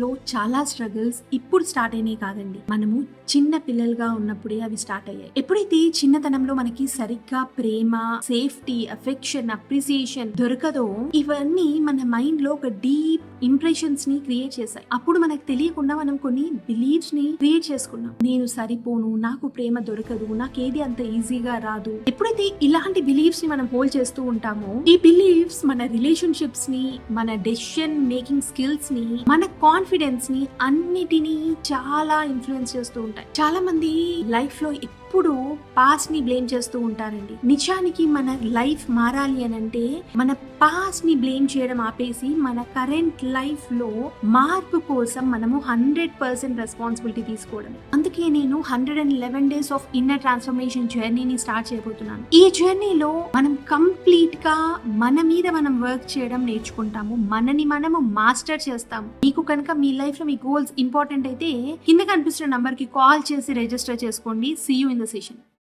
లో చాలా స్ట్రగుల్స్ ఇప్పుడు స్టార్ట్ అయినాయి కాదండి, మనము చిన్న పిల్లలుగా ఉన్నప్పుడే అవి స్టార్ట్ అయ్యాయి. ఎప్పుడైతే చిన్నతనంలో మనకి సరిగ్గా ప్రేమ, సేఫ్టీ, అఫెక్షన్, అప్రిసియేషన్ దొరకదో ఇవన్నీ మన మైండ్ లో ఒక డీప్ ఇంప్రెషన్స్ ని క్రియేట్ చేశాయి. అప్పుడు మనకు తెలియకుండా మనం కొన్ని బిలీఫ్స్ ని క్రియేట్ చేసుకున్నాం. నేను సరిపోను, నాకు ప్రేమ దొరకదు, నాకేది అంత ఈజీగా రాదు. ఎప్పుడైతే ఇలాంటి బిలీఫ్స్ ని మనం హోల్డ్ చేస్తూ ఉంటామో, ఈ బిలీఫ్స్ మన రిలేషన్షిప్స్ ని, మన డెసిషన్ మేకింగ్ స్కిల్స్ ని, మన కాన్ఫిడెన్స్ ని అన్నిటినీ చాలా ఇన్ఫ్లుయెన్స్ చేస్తూ ఉంటాయి. చాలా మంది లైఫ్ లో ఎప్పుడు పాస్ట్ ని బ్లేమ్ చేస్తూ ఉంటారండి. నిజానికి మన లైఫ్ మారాలి అని అంటే మన పాస్ట్ ని బ్లేమ్ చేయడం ఆపేసి మన కరెంట్ లైఫ్ లో మార్పు కోసం మనము 100% రెస్పాన్సిబిలిటీ తీసుకోవడం. అందుకే నేను 111 days ఆఫ్ ఇన్నర్ ట్రాన్స్ఫర్మేషన్ జర్నీని స్టార్ట్ చేయబోతున్నాను. ఈ జర్నీలో మనం కంప్లీట్ గా మన మీద మనం వర్క్ చేయడం నేర్చుకుంటాము, మనని మనము మాస్టర్ చేస్తాము. మీకు కనుక మీ లైఫ్ లో మీ గోల్స్ ఇంపార్టెంట్ అయితే కింద కనిపిస్తున్న నంబర్ కి కాల్ చేసి రిజిస్టర్ చేసుకోండి. See you in the session.